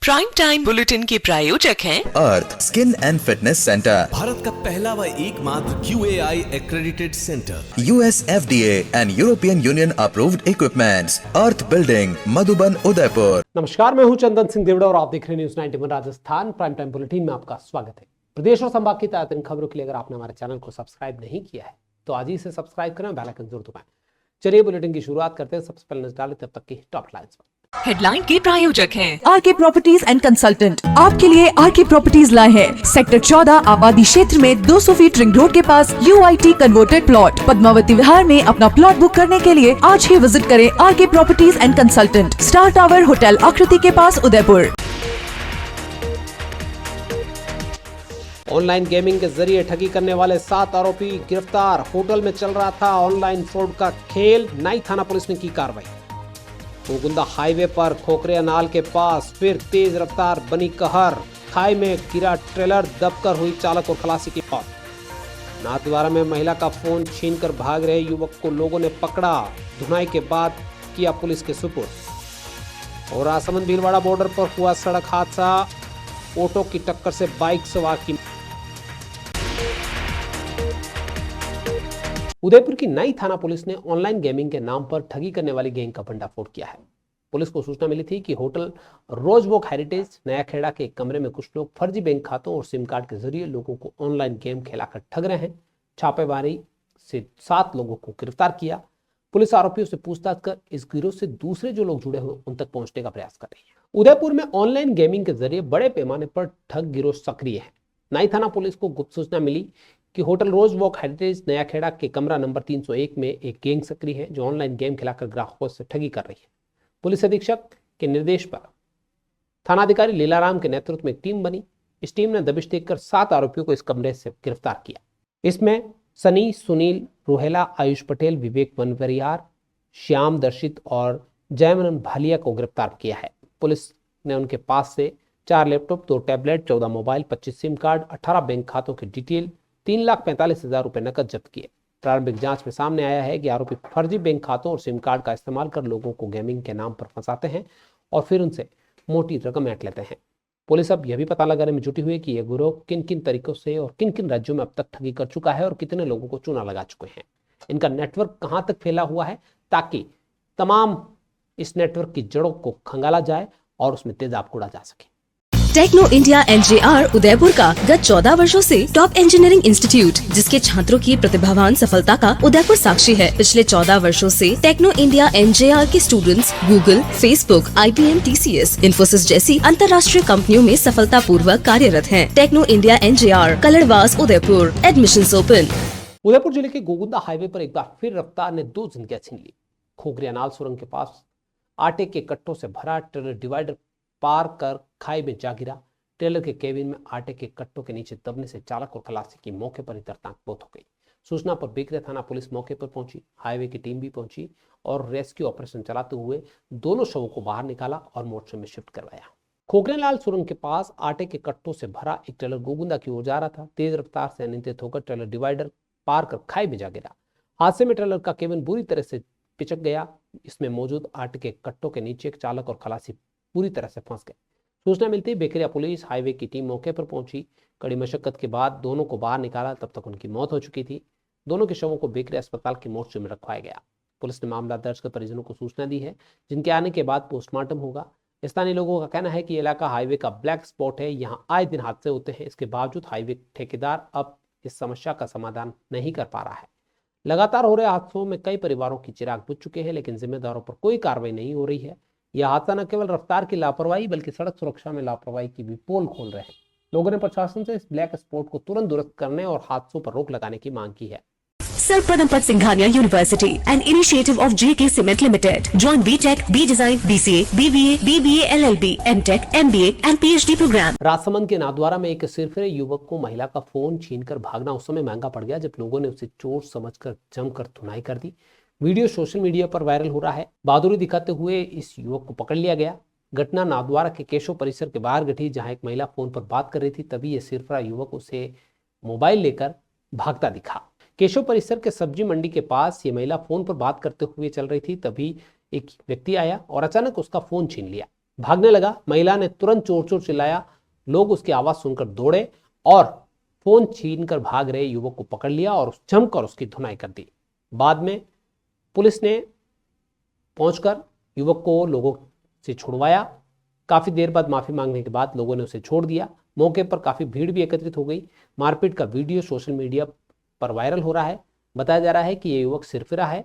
Prime time bulletin के प्रायोजक हैं Arth skin and fitness centre, Bharat का पहला व एकमात्र QAI accredited centre, US FDA and European Union approved equipments, Arth building, Madhuban, Udaipur. नमस्कार, मैं हूं चंदन सिंह देवड़ा और आप देख रहे हैं news 91 Rajasthan prime time bulletin में आपका स्वागत है। प्रदेश और संभाग की ताज़ा खबरों के लिए अगर आपने हमारे चैनल को सब्सक्राइब नहीं किया है तो आज ही इसे सब्सक्राइब करें, बेल आइकन जरूर दबाएं। चलिए बुलेटिन की शुरुआत करते हैं। सबसे पहले नजर डालें तब तक की टॉप लाइन्स पर। हेडलाइन के प्रायोजक हैं आरके प्रॉपर्टीज एंड कंसल्टेंट। आपके लिए आरके प्रॉपर्टीज लाए हैं सेक्टर 14 आबादी क्षेत्र में 200 फीट रिंग रोड के पास UIT converted plot. Padmavati Vihar में अपना प्लॉट बुक करने के लिए आज ही विजिट करें RK properties and consultant, star tower hotel Aakriti के पास, उदयपुर। ऑनलाइन गेमिंग के जरिए ठगी करने वाले 7 आरोपी गिरफ्तार। होटल में चल रहा था ऑनलाइन फ्रॉड का खेल, नई थाना पुलिस ने की कार्रवाई। गोगुंदा हाईवे पर खोखरियानाल के पास फिर तेज रफ्तार बनी कहर, खाई में गिरा ट्रेलर, दबकर हुई चालक और खलासी की मौत। नाथद्वारा में महिला का फोन छीनकर भाग रहे युवक को लोगों ने पकड़ा, धुनाई के बाद किया पुलिस के सुपुर्द। और राजसमंद भीलवाड़ा बॉर्डर पर हुआ सड़क हादसा, ऑटो की टक्कर से बाइक सवार की। उदयपुर की नई थाना पुलिस ने ऑनलाइन गेमिंग के नाम पर ठगी करने वाली गैंग का भंडाफोड़ किया है। पुलिस को सूचना मिली थी कि होटल रोजवॉक हेरिटेज नया खेड़ा के एक कमरे में कुछ लोग फर्जी बैंक खातों और सिम कार्ड के जरिए लोगों को ऑनलाइन गेम खिलाकर ठग रहे हैं। छापेमारी से 7 लोगों को गिरफ्तार किया। पुलिस आरोपियों से पूछताछ कर इस गिरोह से दूसरे जो लोग जुड़े हुए उन तक पहुंचने का प्रयास कर रही है। उदयपुर में ऑनलाइन गेमिंग के जरिए बड़े पैमाने पर ठग गिरोह सक्रिय है। नई थाना पुलिस को गुप्त सूचना मिली कि होटल रोज वॉक हेरिटेज नया खेड़ा के कमरा नंबर 301 में एक गैंग सक्रिय है जो ऑनलाइन गेम खिलाकर ग्राहकों से ठगी कर रही है। पुलिस अधीक्षक के निर्देश पर थानाधिकारी लीलाराम के नेतृत्व में एक टीम बनी। इस टीम ने दबिश देकर 7 आरोपियों को इस कमरे से गिरफ्तार किया। इसमें सनी, सुनील, रोहेला, आयुष पटेल, विवेक वनवरियार, श्याम दर्शित और जयमनन भालिया को गिरफ्तार किया है। पुलिस ने उनके पास से 4 laptop, 2 tablet, 14 mobile, 25 SIM card, 18 bank खातों की डिटेल, 3,45,000 रुपए नकद जब्त किए। प्रारंभिक जांच में सामने आया है कि आरोपी फर्जी बैंक खातों और सिम कार्ड का इस्तेमाल कर लोगों को गेमिंग के नाम पर फंसाते हैं और फिर उनसे मोटी रकम ऐंठ लेते हैं। पुलिस अब यह भी पता लगाने में जुटी हुई है कि यह गिरोह किन किन तरीकों से और किन किन राज्यों में अब तक ठगी कर चुका है और कितने लोगों को चूना लगा चुके हैं। इनका नेटवर्क कहां तक फैला हुआ है, ताकि तमाम इस नेटवर्क की जड़ों को खंगाला जाए और उसमें तेजाब छोड़ा जा सके। टेक्नो इंडिया NJR उदयपुर का गत 14 वर्षों से टॉप इंजीनियरिंग इंस्टीट्यूट, जिसके छात्रों की प्रतिभावान सफलता का उदयपुर साक्षी है। पिछले 14 वर्षों से टेक्नो इंडिया NJR के students Google, Facebook, IBM, TCS, Infosys जैसी अंतर्राष्ट्रीय कंपनियों में सफलता पूर्वक कार्यरत हैं। Techno India NJR, Kaladwas, Udaipur. Admissions open. Udaipur जिले के गोगुंदा हाईवे पर एक बार फिर रफ्तार ने 2 जिंदगियां छीन ली। खोखरियानाल सुरंग के पास आटे के कट्टों से भरा ट्रेलर डिवाइडर पार कर खाई में जा गिरा। ट्रेलर के केबिन में आटे के कट्टों के नीचे दबने से चालक और खलासी की मौके पर ही दर्दनाक मौत हो गई। सूचना पर बेकरे थाना पुलिस मौके पर पहुंची, हाईवे की टीम भी पहुंची और रेस्क्यू ऑपरेशन चलाते हुए दोनों शवों को बाहर निकाला और मोर्चे में शिफ्ट करवाया। खोखरियानाल सुरंग के पास आटे के कट्टों से भरा एक ट्रेलर गोगुंदा की ओर जा रहा था। तेज रफ्तार से अनियंत्रित होकर ट्रेलर डिवाइडर पार कर खाई में जा गिरा। हादसे में ट्रेलर का केबिन बुरी तरह से पिचक गया। इसमें मौजूद आटे के कट्टों के नीचे चालक और खलासी पूरी तरह से फंस गए। सूचना मिलती बेकरिया पुलिस हाईवे की टीम मौके पर पहुंची। कड़ी मशक्कत के बाद दोनों को बाहर निकाला, तब तक उनकी मौत हो चुकी थी। दोनों के शवों को बेकरिया अस्पताल की मोर्चे में रखवाया गया। पुलिस ने मामला दर्ज कर परिजनों को सूचना दी है, जिनके आने के बाद पोस्टमार्टम होगा। स्थानीय लोगों का कहना है कि इलाका हाईवे का ब्लैक स्पॉट है, यहाँ आए दिन हादसे होते हैं। इसके बावजूद हाईवे ठेकेदार अब इस समस्या का समाधान नहीं कर पा रहा है। लगातार हो रहे हादसों में कई परिवारों की चिराग बुझ चुके हैं, लेकिन जिम्मेदारों पर कोई कार्रवाई नहीं हो रही है। यह हादसा न केवल रफ्तार की लापरवाही बल्कि सड़क सुरक्षा में लापरवाही की भी पोल खोल रहे हैं। लोगों ने प्रशासन से इस ब्लैक स्पॉट को तुरंत दुरुस्त करने और हादसों पर रोक लगाने की मांग की है। Sir Padampad Singhania University, an initiative of JK Cement Limited. Join BTech, B Design, BCA, BBA, BBA, LLB, MTech, MBA and PhD program. Rajsamand के नाथद्वारा में एक सिरफिरे युवक को महिला का फोन छीनकर भागना उस समय महंगा पड़ गया जब लोगों ने उसे चोर समझकर जमकर धुनाई कर दी। वीडियो सोशल मीडिया पर वायरल हो रहा है। बहादुरी दिखाते हुए इस युवक को पकड़ लिया गया। घटना नाथद्वारा के केशव परिसर के बाहर घटी, जहां एक महिला फोन पर बात कर रही थी। तभी यह सिरफिरा युवक उसे मोबाइल लेकर भागता दिखा। केशव परिसर के सब्जी मंडी के पास ये महिला फोन पर बात करते हुए चल रही थी। तभी एक व्यक्ति आया और अचानक उसका फोन छीन लिया। भागने लगा। महिला ने तुरंत चोर चोर चिल्लाया। लोग उसकी आवाज सुनकर दौड़े और फोन छीनकर भाग रहे युवक को पकड़ लिया और जमकर उसकी धुनाई कर दी। बाद में पुलिस ने पहुंचकर युवक को लोगों से छुड़वाया। काफी देर बाद माफी मांगने के बाद लोगों ने उसे छोड़ दिया। मौके पर काफी भीड़ भी एकत्रित हो गई। मारपीट का वीडियो सोशल मीडिया पर वायरल हो रहा है। बताया जा रहा है कि यह युवक सिरफिरा है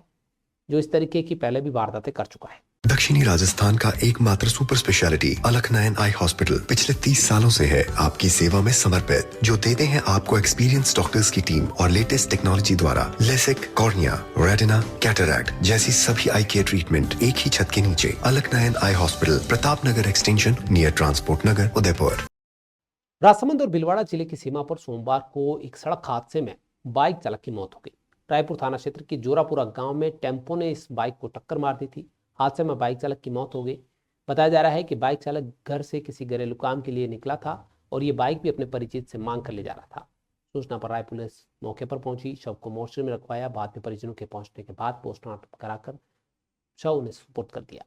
जो इस तरीके की पहले भी वारदातें कर चुका है। दक्षिणी राजस्थान का एकमात्र सुपर स्पेशलिटी अलकनयन आई हॉस्पिटल पिछले 30 सालों से है आपकी सेवा में समर्पित, जो देते हैं आपको एक्सपीरियंस डॉक्टर्स की टीम और लेटेस्ट टेक्नोलॉजी द्वारा लेसिक, कॉर्निया, रेटिना, कैटरैक्ट जैसी सभी आई केयर ट्रीटमेंट एक ही छत के नीचे। अलकनयन eye hospital, Pratap Nagar extension, near transport नगर, उदयपुर। राजसमंद और भीलवाड़ा जिले की सीमा पर सोमवार को एक सड़क हादसे में बाइक चालक की मौत हो गई। रायपुर थाना क्षेत्र की जोरापुरा गांव में टेम्पो ने इस बाइक को टक्कर मार दी थी। हादसे में बाइक चालक की मौत हो गई। बताया जा रहा है कि बाइक चालक घर से किसी घरेलू काम के लिए निकला था और ये बाइक भी अपने परिचित से मांग कर ले जा रहा था। सूचना पर राय पुलिस मौके पर पहुंची, शव को मोर्चरी में रखवाया। बाद में परिजनों के पहुंचने के बाद पोस्टमार्टम कराकर शव उन्हें सुपुर्द कर दिया।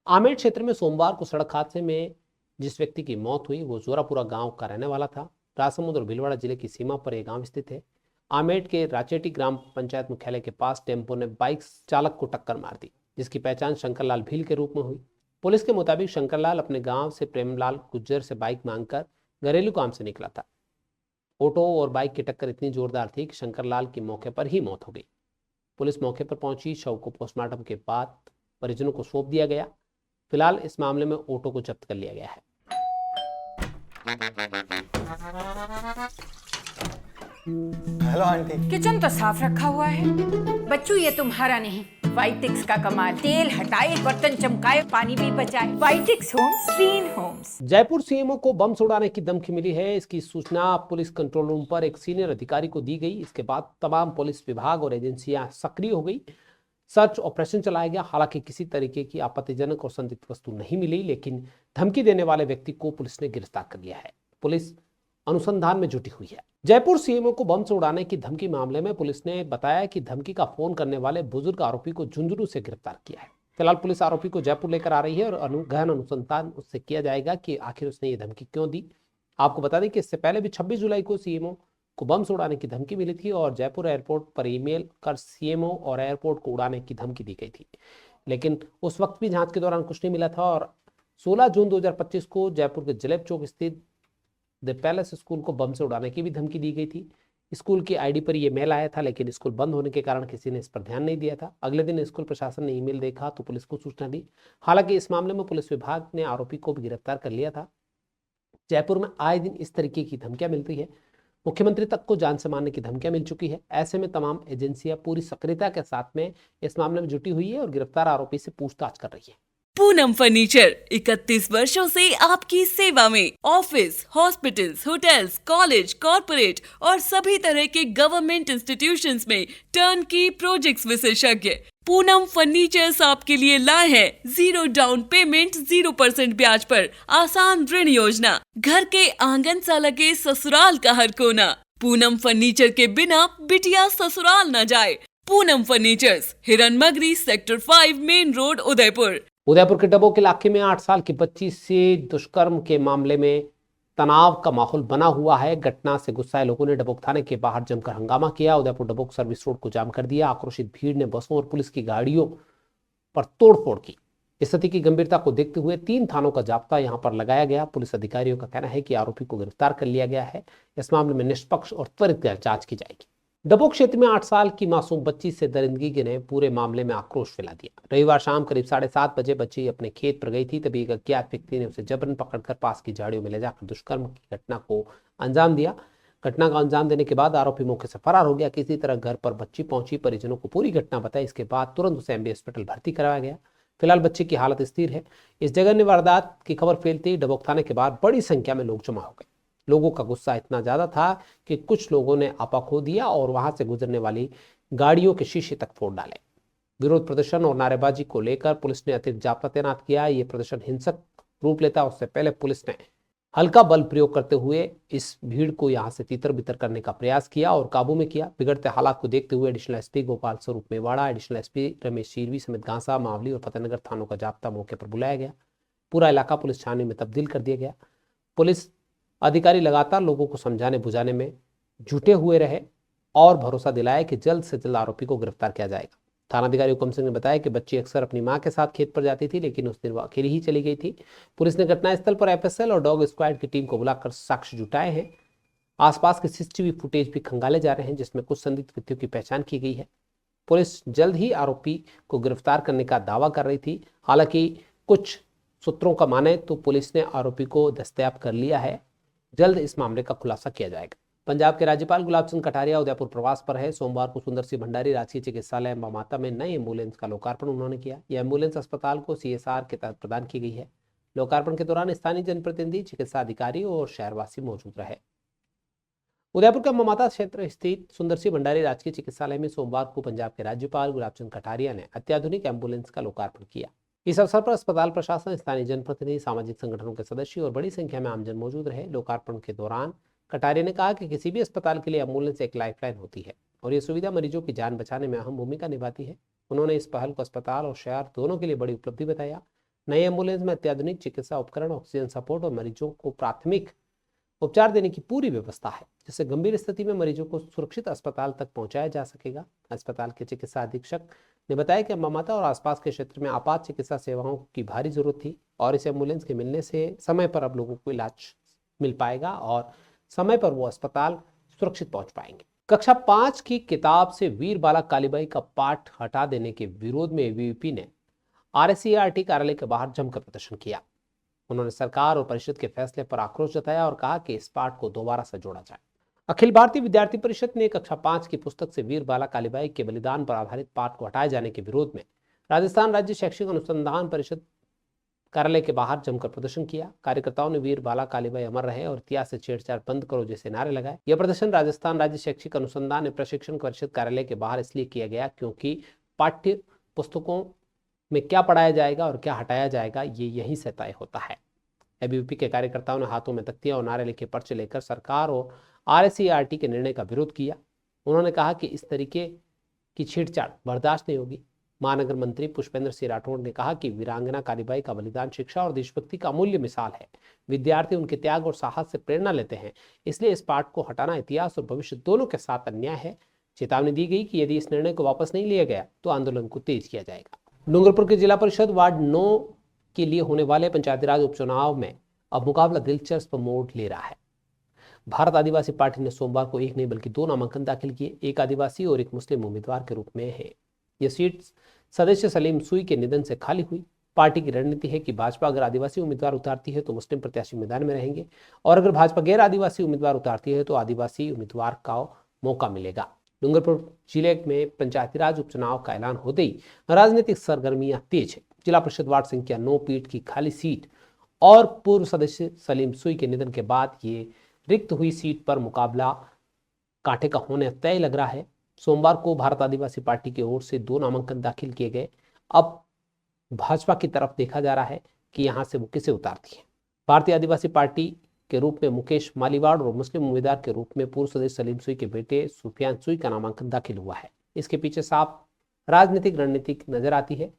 आमेर क्षेत्र में सोमवार को सड़क हादसे में जिस व्यक्ति की मौत हुई वो जोरापुरा गाँव का रहने वाला था। राजसमंद और भीलवाड़ा जिले की सीमा पर यह गाँव स्थित है। आमेर के राचेटी ग्राम पंचायत मुख्यालय के पास टेम्पो ने बाइक चालक को टक्कर मार दी, जिसकी पहचान शंकरलाल भील के रूप में हुई। पुलिस के मुताबिक शंकरलाल अपने गांव से प्रेमलाल गुज्जर से बाइक मांगकर घरेलू काम से निकला था। ऑटो और बाइक की टक्कर इतनी जोरदार थी कि शंकरलाल की मौके पर ही मौत हो गई। पुलिस मौके पर पहुंची, शव को पोस्टमार्टम के बाद परिजनों को सौंप दिया गया। फिलहाल इस मामले में ऑटो को जब्त कर लिया गया है। Hello aunty. किचन तो साफ रखा हुआ है। बच्चू ये तुम्हारा नहीं, वाइटिक्स का कमाल। तेल हटाए, बर्तन चमकाए, पानी भी बचाए। Vitex homes, clean homes. Jaipur CMO को बम उड़ाने की धमकी मिली है। इसकी सूचना पुलिस कंट्रोल रूम पर एक सीनियर अधिकारी को दी गई। इसके बाद तमाम पुलिस विभाग और एजेंसियां सक्रिय हो गई। सर्च ऑपरेशन चलाया गया। हालांकि किसी तरीके की आपत्तिजनक और संदिग्ध वस्तु नहीं मिली, लेकिन धमकी देने वाले व्यक्ति को पुलिस ने गिरफ्तार कर लिया है। पुलिस अनुसंधान में जुटी हुई है। जयपुर सीएमओ को बम से उड़ाने की धमकी मामले में पुलिस ने बताया कि धमकी का फोन करने वाले बुजुर्ग आरोपी को झुंझुनू से गिरफ्तार किया है। फिलहाल पुलिस आरोपी को जयपुर लेकर आ रही है और गहन अनुसंधान उससे किया जाएगा कि आखिर उसने ये धमकी क्यों दी। आपको बता दें कि इससे पहले भी 26 जुलाई को सीएमओ को बम से उड़ाने की धमकी मिली थी और जयपुर एयरपोर्ट पर ईमेल कर सीएमओ और एयरपोर्ट को उड़ाने की धमकी दी गई थी, लेकिन उस वक्त भी जांच के दौरान कुछ नहीं मिला था। और 16 जून 2025 को जयपुर के जलेब चौक स्थित द पैलेस स्कूल को बम से उड़ाने की भी धमकी दी गई थी। स्कूल की आईडी पर यह मेल आया था, लेकिन स्कूल बंद होने के कारण किसी ने इस पर ध्यान नहीं दिया था। अगले दिन स्कूल प्रशासन ने ईमेल देखा तो पुलिस को सूचना दी। हालांकि इस मामले में पुलिस विभाग ने आरोपी को भी गिरफ्तार कर लिया था। जयपुर में आए दिन इस तरीके की धमकियां मिलती है। मुख्यमंत्री तक को जान से मारने की धमकियां मिल चुकी है। ऐसे में तमाम एजेंसियां पूरी सक्रियता के साथ में इस मामले में जुटी हुई है और गिरफ्तार आरोपी से पूछताछ कर रही है। पूनम फर्नीचर 31 वर्षों से आपकी सेवा में। Office, hospitals, hotels, college, corporate और सभी तरह के गवर्नमेंट इंस्टीट्यूशंस में टर्नकी प्रोजेक्ट्स विशेषज्ञ पूनम फर्नीचर्स आपके लिए लाए हैं 0 डाउन पेमेंट 0% ब्याज पर आसान ऋण योजना। घर के आंगन सा लगे ससुराल का हर कोना। पूनम फर्नीचर के बिना बिटिया ससुराल न जाए। Poonam furnitures, Hiranmagri, sector 5, main road, Udaipur. Udaipur के डबोक इलाके में 8 साल की बच्ची से दुष्कर्म के मामले में तनाव का माहौल बना हुआ है। घटना से गुस्साए लोगों ने डबोक थाने के बाहर जमकर हंगामा किया। उदयपुर डबोक सर्विस रोड को जाम कर दिया। आक्रोशित भीड़ ने बसों और पुलिस की गाड़ियों पर तोड़फोड़ की। स्थिति की गंभीरता को देखते हुए 3 थानों का जाब्ता यहां पर लगाया गया। पुलिस अधिकारियों का कहना है कि आरोपी को गिरफ्तार कर लिया गया है। इस मामले में निष्पक्ष और त्वरित जांच की जाएगी। डबोक क्षेत्र में 8 साल की मासूम बच्ची से दरिंदगी ने पूरे मामले में आक्रोश फैला दिया। रविवार शाम करीब 7:30 बजे बच्ची अपने खेत पर गई थी, तभी एक अज्ञात व्यक्ति ने उसे जबरन पकड़कर पास की झाड़ियों में ले जाकर दुष्कर्म की घटना को अंजाम दिया। घटना का अंजाम देने के बाद आरोपी मौके से फरार हो गया। किसी तरह घर पर बच्ची पहुंची, परिजनों को पूरी घटना बताई। इसके बाद तुरंत उसे एमबी अस्पताल भर्ती कराया गया। फिलहाल बच्ची की हालत स्थिर है। इस जघन्य वारदात की खबर फैलते ही डबोक थाने के बाहर बड़ी संख्या में लोग जमा हो गए। लोगों का गुस्सा इतना ज्यादा था कि कुछ लोगों ने आपा खो दिया और वहां से गुजरने वाली गाड़ियों के शीशे तक फोड़ डाले। विरोध प्रदर्शन और नारेबाजी को लेकर पुलिस ने अतिरिक्त जाब्ता तैनात किया। ये प्रदर्शन हिंसक रूप लेता, उससे पहले पुलिस ने हल्का बल प्रयोग करते हुए इस भीड़ को यहां से तितर बितर करने का प्रयास किया और काबू में किया। बिगड़ते हालात को देखते हुए एडिशनल एसपी गोपाल स्वरूप मेवाड़ा, एडिशनल एसपी रमेश शीरवी समेत गांसा, मावली और फतेहनगर थानों का जाब्ता मौके पर बुलाया गया। पूरा इलाका पुलिस छावनी में तब्दील कर दिया गया। पुलिस अधिकारी लगातार लोगों को समझाने बुझाने में जुटे हुए रहे और भरोसा दिलाया कि जल्द से जल्द आरोपी को गिरफ्तार किया जाएगा। थानाधिकारी हुकम सिंह ने बताया कि बच्ची अक्सर अपनी मां के साथ खेत पर जाती थी, लेकिन उस दिन वो अकेली ही चली गई थी। पुलिस ने घटनास्थल पर एफएसएल और डॉग स्क्वाड की टीम को बुलाकर साक्ष्य जुटाए हैं। आसपास के सीसीटीवी फुटेज भी खंगाले जा रहे हैं, जिसमें कुछ संदिग्ध व्यक्तियों की पहचान की गई है। पुलिस जल्द ही आरोपी को गिरफ्तार करने का दावा कर रही थी। हालांकि कुछ सूत्रों का माने तो पुलिस ने आरोपी को दस्तयाब कर लिया है। जल्द इस मामले का खुलासा किया जाएगा। पंजाब के राज्यपाल गुलाब चंद कटारिया उदयपुर प्रवास पर है। सोमवार को सुंदर सिंह भंडारी राजकीय चिकित्सालय मामाता में नई एम्बुलेंस का लोकार्पण उन्होंने किया। यह एम्बुलेंस अस्पताल को CSR के तहत प्रदान की गई है। लोकार्पण के दौरान स्थानीय जनप्रतिनिधि, चिकित्सा अधिकारी और शहरवासी मौजूद रहे। उदयपुर के मामाता क्षेत्र स्थित सुंदर सिंह भंडारी राजकीय चिकित्सालय में सोमवार को पंजाब के राज्यपाल गुलाब चंद कटारिया ने अत्याधुनिक एम्बुलेंस का लोकार्पण किया। इस अवसर पर अस्पताल प्रशासन, स्थानीय जनप्रतिनिधि, सामाजिक संगठनों के सदस्य और बड़ी संख्या में आमजन मौजूद रहे। लोकार्पण के दौरान कटारिया ने कहा कि किसी भी अस्पताल के लिए एम्बुलेंस एक लाइफलाइन होती है और ये सुविधा मरीजों की जान बचाने में अहम भूमिका निभाती है। उन्होंने इस पहल को अस्पताल और शहर दोनों के लिए बड़ी उपलब्धि बताया। नई एम्बुलेंस में अत्याधुनिक चिकित्सा उपकरण, ऑक्सीजन सपोर्ट और मरीजों को प्राथमिक उपचार देने की पूरी व्यवस्था है, जिससे गंभीर स्थिति में मरीजों को सुरक्षित अस्पताल तक पहुंचाया जा सकेगा। अस्पताल के चिकित्सा अधीक्षक ने बताया कि मामाता और आसपास के क्षेत्र में आपात चिकित्सा सेवाओं की भारी जरूरत थी और इस एम्बुलेंस के मिलने से समय पर अब लोगों को इलाज मिल पाएगा और समय पर वो अस्पताल सुरक्षित पहुंच पाएंगे। कक्षा 5 की किताब से वीर बाला कालीबाई का पाठ हटा देने के विरोध में ABVP ने RSCERT कार्यालय के बाहर जमकर प्रदर्शन किया। उन्होंने सरकार और परिषद के फैसले पर आक्रोश जताया और कहा कि इस पाठ को दोबारा से जोड़ा जाए। अखिल भारतीय विद्यार्थी परिषद ने कक्षा 5 की पुस्तक से वीर बाला कालीबाई के बलिदान पर आधारित पाठ को हटाए जाने के विरोध में राजस्थान राज्य शैक्षिक अनुसंधान परिषद कार्यालय के बाहर जमकर प्रदर्शन किया। कार्यकर्ताओं ने वीर बाला कालीबाई अमर रहे और इतिहास से छेड़छाड़ बंद करो जैसे नारे लगाए। यह प्रदर्शन राजस्थान राज्य शैक्षिक अनुसंधान एवं प्रशिक्षण परिषद कार्यालय के बाहर इसलिए किया गया क्योंकि पाठ्य पुस्तकों में क्या पढ़ाया जाएगा और क्या हटाया जाएगा ये यहीं से तय होता है। ABVP के कार्यकर्ताओं ने हाथों में तख्तियां और नारे लिखे पर्चे लेकर सरकार और RSCERT के निर्णय का विरोध किया। उन्होंने कहा कि इस तरीके की छेड़छाड़ बर्दाश्त नहीं होगी। महानगर मंत्री पुष्पेंद्र सिंह राठौड़ ने कहा कि वीरांगना कालीबाई का बलिदान शिक्षा और देशभक्ति का अमूल्य मिसाल है। विद्यार्थी उनके त्याग और साहस से प्रेरणा लेते हैं, इसलिए इस पाठ को हटाना इतिहास और भविष्य दोनों के साथ अन्याय है। चेतावनी दी गई कि यदि इस निर्णय को वापस नहीं लिया गया तो आंदोलन को तेज किया जाएगा। डूंगरपुर के जिला परिषद वार्ड 9 के लिए होने वाले पंचायती राज उपचुनाव में अब मुकाबला दिलचस्प मोड़ ले रहा है। भारत आदिवासी पार्टी ने सोमवार को एक नहीं बल्कि 2 नामांकन दाखिल किए। एक आदिवासी और एक मुस्लिम उम्मीदवार के रूप में है। यह सीट सदस्य सलीम सुई के निधन से खाली हुई। पार्टी की रणनीति है कि भाजपा अगर आदिवासी उम्मीदवार उतारती है तो मुस्लिम प्रत्याशी मैदान में रहेंगे और अगर भाजपा गैर आदिवासी उम्मीदवार उतारती है तो आदिवासी उम्मीदवार का मौका मिलेगा। डूंगरपुर जिले में पंचायती राज उपचुनाव का ऐलान होते ही राजनीतिक सरगर्मियां तेज है। जिला परिषद वार्ड संख्या 9 पीठ की खाली सीट और पूर्व सदस्य सलीम सुई के निधन के बाद ये रिक्त हुई सीट पर मुकाबला कांटे का होने तय लग रहा है। सोमवार को भारत आदिवासी पार्टी की ओर से 2 नामांकन दाखिल किए गए। अब भाजपा की तरफ देखा जा रहा है कि यहां से वो किसे उतारती है। भारतीय आदिवासी पार्टी के रूप में मुकेश मालीवाड़ और मुस्लिम उम्मीदवार के रूप में पूर्व सदस्य सलीम सुई के बेटे सुफियान सुई का नामांकन दाखिल हुआ है। इसके पीछे साफ राजनीतिक रणनीति नजर आती है।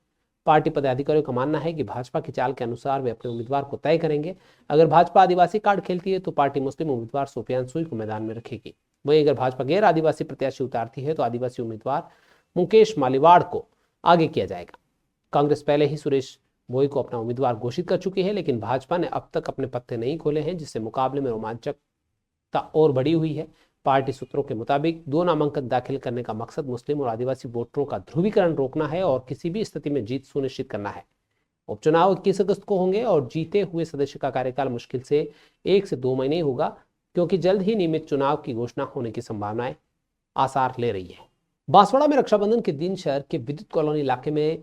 पार्टी पदाधिकारियों का मानना है कि भाजपा की चाल के अनुसार वे अपने उम्मीदवार को तय करेंगे। अगर भाजपा आदिवासी कार्ड खेलती है तो पार्टी मुस्लिम उम्मीदवार सुफियान सुई को मैदान में रखेगी। वहीं अगर भाजपा गैर आदिवासी प्रत्याशी उतारती है तो आदिवासी उम्मीदवार मुकेश मालीवाड़ को आगे किया जाएगा। कांग्रेस पहले ही सुरेश भोई को अपना उम्मीदवार घोषित कर चुकी है, लेकिन भाजपा ने अब तक अपने पत्ते नहीं खोले हैं, जिससे मुकाबले में रोमांचकता और बढ़ी हुई है। पार्टी सूत्रों के मुताबिक 2 नामांकन दाखिल करने का मकसद मुस्लिम और आदिवासी वोटरों का ध्रुवीकरण रोकना है और किसी भी स्थिति में जीत सुनिश्चित करना है। उपचुनाव 21 अगस्त को होंगे और जीते हुए सदस्य का कार्यकाल मुश्किल से 1 से 2 महीने होगा, क्योंकि जल्द ही नियमित चुनाव की घोषणा होने की संभावनाएं आसार ले रही है। बांसवाड़ा में रक्षाबंधन के दिन शहर के विद्युत कॉलोनी इलाके में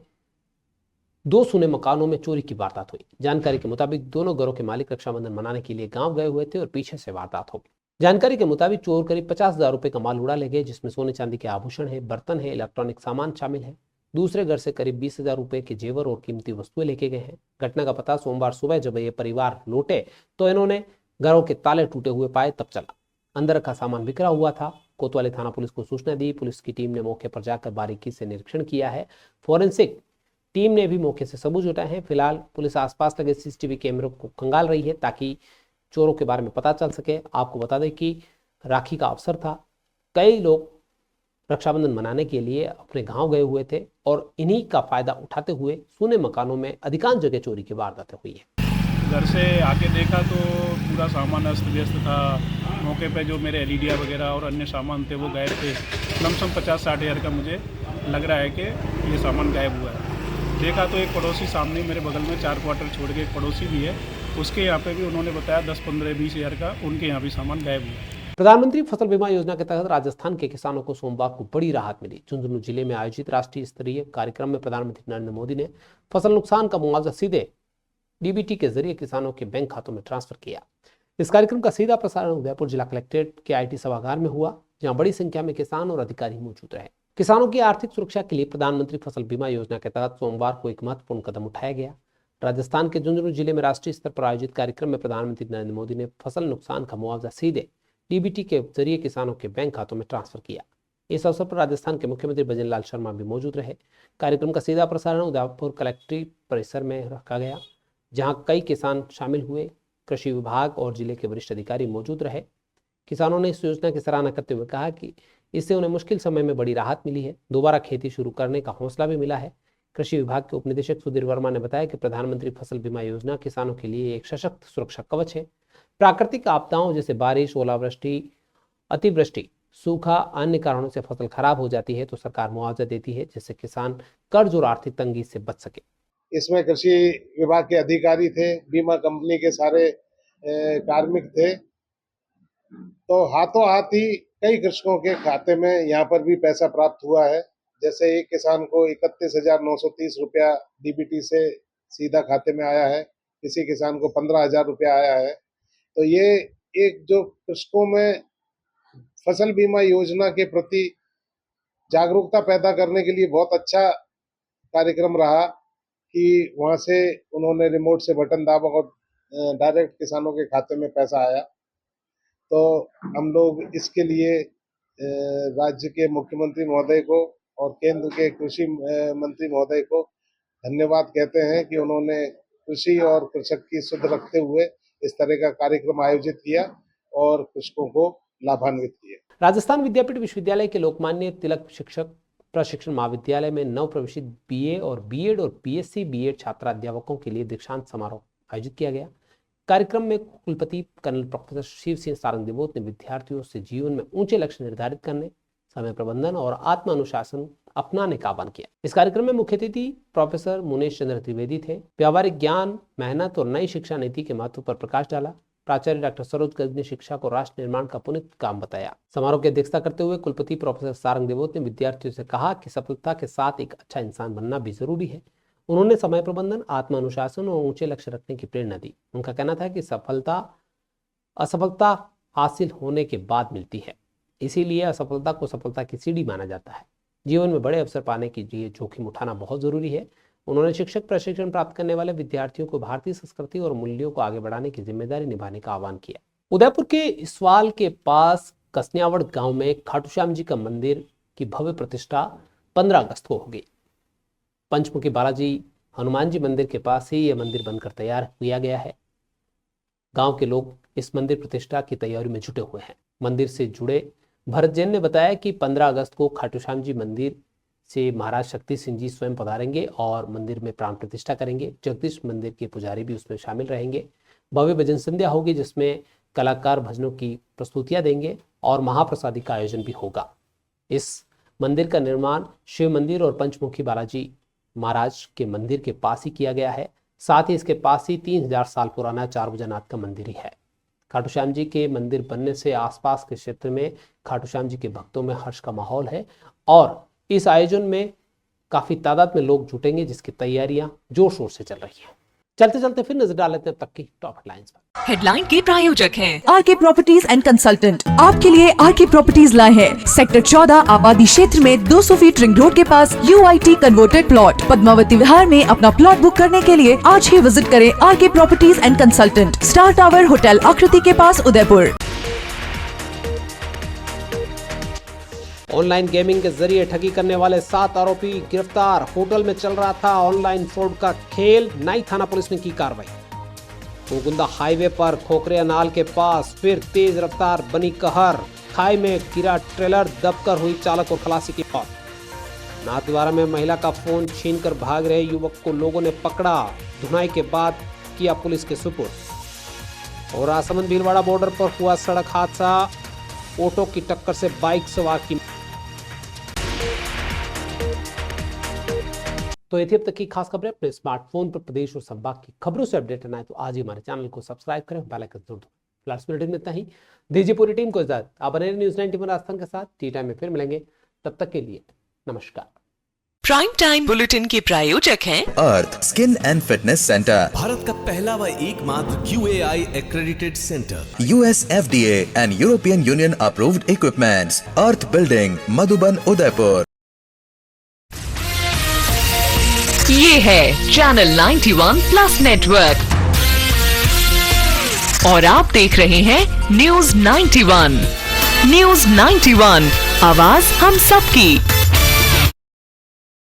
2 सुने मकानों में चोरी की वारदात हुई। जानकारी के मुताबिक दोनों घरों के मालिक रक्षाबंधन मनाने के लिए गांव गए हुए थे और पीछे से वारदात हो गई। जानकारी के मुताबिक चोर करीब 50,000 रुपए का माल उड़ा ले गए, जिसमें सोने चांदी के आभूषण है, बर्तन है, इलेक्ट्रॉनिक सामान शामिल है। दूसरे घर से करीब 20,000 रुपए के जेवर और कीमती वस्तुएं लेके गए हैं। घटना का पता सोमवार सुबह जब ये परिवार लौटे तो इन्होंने घरों के ताले टूटे हुए पाए, तब चला। अंदर का सामान बिखरा हुआ था। कोतवाली थाना पुलिस को सूचना दी। पुलिस की टीम ने मौके पर जाकर बारीकी से निरीक्षण किया है। फोरेंसिक टीम ने भी मौके से सबूत जुटाए हैं। फिलहाल पुलिस आसपास लगे सीसीटीवी कैमरों को खंगाल रही है ताकि चोरों के बारे में पता चल सके। आपको बता दें कि राखी का अवसर था, कई लोग रक्षाबंधन मनाने के लिए अपने गांव गए हुए थे और इन्हीं का फायदा उठाते हुए सूने मकानों में अधिकांश जगह चोरी की वारदातें हुई है। घर से आके देखा तो पूरा सामान अस्त व्यस्त था। मौके पे जो मेरे एलईडी वगैरह और अन्य सामान थे वो गायब थे। लमसम 50-60 हज़ार का मुझे लग रहा है कि ये सामान गायब हुआ है। देखा तो एक पड़ोसी सामने मेरे बगल में 4 क्वार्टर छोड़ के एक पड़ोसी भी है, उसके यहाँ पे भी उन्होंने बताया 10-15-20 हज़ार का उनके यहाँ भी सामान गायब हुआ। प्रधानमंत्री फसल बीमा योजना के तहत राजस्थान के किसानों को सोमवार को बड़ी राहत मिली। झुंझुनू जिले में आयोजित राष्ट्रीय स्तरीय कार्यक्रम में प्रधानमंत्री नरेंद्र मोदी ने फसल नुकसान का मुआवजा सीधे डीबीटी के जरिए किसानों के बैंक खातों में ट्रांसफर किया। इस कार्यक्रम का सीधा प्रसारण उदयपुर जिला कलेक्ट्रेट के आईटी सभागार में हुआ, जहां बड़ी संख्या में किसान और अधिकारी मौजूद रहे। किसानों की आर्थिक सुरक्षा के लिए प्रधानमंत्री फसल बीमा योजना के तहत सोमवार को एक महत्वपूर्ण कदम उठाया गया। राजस्थान के झुंझुनू जिले में राष्ट्रीय स्तर पर आयोजित कार्यक्रम में प्रधानमंत्री नरेंद्र मोदी ने फसल नुकसान का मुआवजा सीधे डीबीटी के जरिए किसानों के बैंक खातों में ट्रांसफर किया। इस अवसर पर राजस्थान के मुख्यमंत्री भजन लाल शर्मा भी मौजूद रहे। कार्यक्रम का सीधा प्रसारण उदयपुर कलेक्ट्रेट परिसर में रखा गया, जहां कई किसान शामिल हुए। कृषि विभाग और जिले के वरिष्ठ अधिकारी मौजूद रहे। किसानों ने इस योजना की सराहना करते हुए कहा कि इससे उन्हें मुश्किल समय में बड़ी राहत मिली है, दोबारा खेती शुरू करने का हौसला भी मिला है। कृषि विभाग के उपनिदेशक सुधीर वर्मा ने बताया कि प्रधानमंत्री फसल बीमा योजना किसानों के लिए एक सशक्त सुरक्षा कवच है। प्राकृतिक आपदाओं जैसे बारिश, ओलावृष्टि, अतिवृष्टि, सूखा, अन्य कारणों से फसल खराब हो जाती है तो सरकार मुआवजा देती है, जिससे किसान कर्ज और आर्थिक तंगी से बच सके। इसमें कृषि विभाग के अधिकारी थे, बीमा कंपनी के सारे कार्मिक थे, तो हाथों हाथ ही कई कृषकों के खाते में यहाँ पर भी पैसा प्राप्त हुआ है। जैसे एक किसान को 31,930 रुपया डीबीटी से सीधा खाते में आया है, किसी किसान को 15,000 रुपया आया है। तो ये एक जो कृषकों में फसल बीमा योजना के प्रति जागरूकता पैदा करने के लिए बहुत अच्छा कार्यक्रम रहा कि वहाँ से उन्होंने रिमोट से बटन दाबा और डायरेक्ट किसानों के खाते में पैसा आया। तो हम लोग इसके लिए राज्य के मुख्यमंत्री महोदय को और केंद्र के कृषि मंत्री महोदय को धन्यवाद कहते हैं कि उन्होंने कृषि और कृषक की सुध रखते हुए इस तरह का कार्यक्रम आयोजित किया और कृषकों को लाभान्वित किया। राजस्थान विद्यापीठ विश्वविद्यालय के लोकमान्य तिलक शिक्षक प्रशिक्षण महाविद्यालय में नव प्रवेशित बीए और बीएड और बीएससी बीएड छात्राध्यापकों के लिए दीक्षांत समारोह आयोजित किया गया। कार्यक्रम में कुलपति कर्नल प्रोफेसर शिव सिंह सारंगदेवोत ने विद्यार्थियों से जीवन में ऊंचे लक्ष्य निर्धारित करने, समय प्रबंधन और आत्म अनुशासन अपनाने का आह्वान किया। इस कार्यक्रम में मुख्य अतिथि प्रोफेसर मुनेश चंद्र त्रिवेदी थे। व्यावहारिक ज्ञान, मेहनत और नई शिक्षा नीति के महत्व पर प्रकाश डाला। प्राचार्य डॉक्टर सरोज गर्ग ने शिक्षा को राष्ट्र निर्माण का पुनीत काम बताया। समारोह की अध्यक्षता करते हुए कुलपति प्रोफेसर सारंगदेवोत ने विद्यार्थियों से कहा कि सफलता के साथ एक अच्छा इंसान बनना भी जरूरी है। उन्होंने समय प्रबंधन, आत्म अनुशासन और ऊंचे लक्ष्य रखने की प्रेरणा दी। उनका कहना था कि असफलता हासिल होने के बाद मिलती है, इसीलिए असफलता को सफलता की सीढ़ी माना जाता है। जीवन में बड़े अवसर पाने के लिए जोखिम उठाना बहुत जरूरी है। उन्होंने शिक्षक प्रशिक्षण प्राप्त करने वाले विद्यार्थियों को भारतीय संस्कृति और मूल्यों को आगे बढ़ाने की जिम्मेदारी निभाने का आह्वान किया। उदयपुर के इसवाल के पास कसनियावड़ गांव में खाटू श्याम जी का मंदिर की भव्य प्रतिष्ठा 15 अगस्त को होगी। पंचमुखी बालाजी हनुमान जी मंदिर के पास ही यह मंदिर बनकर तैयार किया गया है। गांव के लोग इस मंदिर प्रतिष्ठा की तैयारी में जुटे हुए हैं। मंदिर से जुड़े भरत जैन ने बताया कि 15 अगस्त को खाटू श्याम जी मंदिर से महाराज शक्ति सिंह जी स्वयं पधारेंगे और मंदिर में प्राण प्रतिष्ठा करेंगे। जगदीश मंदिर के पुजारी भी उसमें शामिल रहेंगे। भव्य भजन संध्या होगी जिसमें कलाकार भजनों की प्रस्तुतियां देंगे और महाप्रसादी का आयोजन भी होगा। इस मंदिर का निर्माण शिव मंदिर और पंचमुखी बालाजी महाराज के मंदिर के पास ही किया गया है। साथ ही इसके पास ही 3000 साल पुराना 4 भुजानाथ का मंदिर ही है। खाटू श्याम जी के मंदिर बनने से आसपास के क्षेत्र में खाटू श्याम जी के भक्तों में हर्ष का माहौल है और इस आयोजन में काफी तादाद में लोग जुटेंगे, जिसकी तैयारियां जोर शोर से चल रही हैं। चलते चलते फिर नजर डाल लेते हैं तक की टॉप हेडलाइंस पर। हेडलाइन के प्रायोजक हैं आरके प्रॉपर्टीज एंड कंसल्टेंट। आपके लिए आरके प्रॉपर्टीज लाए हैं सेक्टर 14 आबादी क्षेत्र में 200 फीट रिंग रोड के पास UIT converted plot Padmavati Vihar में। अपना प्लॉट बुक करने के लिए आज ही विजिट करें RK properties and consultant, star tower hotel Aakriti के पास, उदयपुर। ऑनलाइन गेमिंग के जरिए ठगी करने वाले 7 आरोपी गिरफ्तार। होटल में चल रहा था ऑनलाइन फ्रॉड का खेल। नाई थाना पुलिस ने की कार्रवाई। मुकुंदा हाईवे पर खोखरे अनाल के पास फिर तेज रफ्तार बनी कहर। खाई में गिरा ट्रेलर, दबकर हुई चालक और खलासी की मौत। नाथद्वारा में महिला का फोन छीनकर भाग रहे युवक को लोगों ने पकड़ा। धुनाई के बाद किया पुलिस के सुपुर्द। और राजसमंद भीलवाड़ा बॉर्डर पर हुआ सड़क हादसा। ऑटो की टक्कर से बाइक सवार की। तो ये थी अब तक की खास खबरें। अपने स्मार्टफोन पर प्रदेश और संभाग की खबरों से अपडेट रहना है तो आज ही हमारे चैनल को सब्सक्राइब करें, बेल आइकन जरूर दबाएं। फिलहाल इस बुलेटिन में इतना ही। दीजिए पूरी टीम को इजाजत। आप बने रहिए न्यूज़ 91 राजस्थान के साथ। टी टाइम में फिर मिलेंगे, तब तक के लिए नमस्कार। प्राइम टाइम बुलेटिन के प्रायोजक हैं Arth skin and fitness centre, Bharat का पहला व एकमात्र QAI accredited center, US FDA and European Union approved equipments, earth building, Madhuban, Udaipur. ये है चैनल 91 प्लस नेटवर्क और आप देख रहे हैं न्यूज़ 91। न्यूज़ 91, आवाज हम सबकी।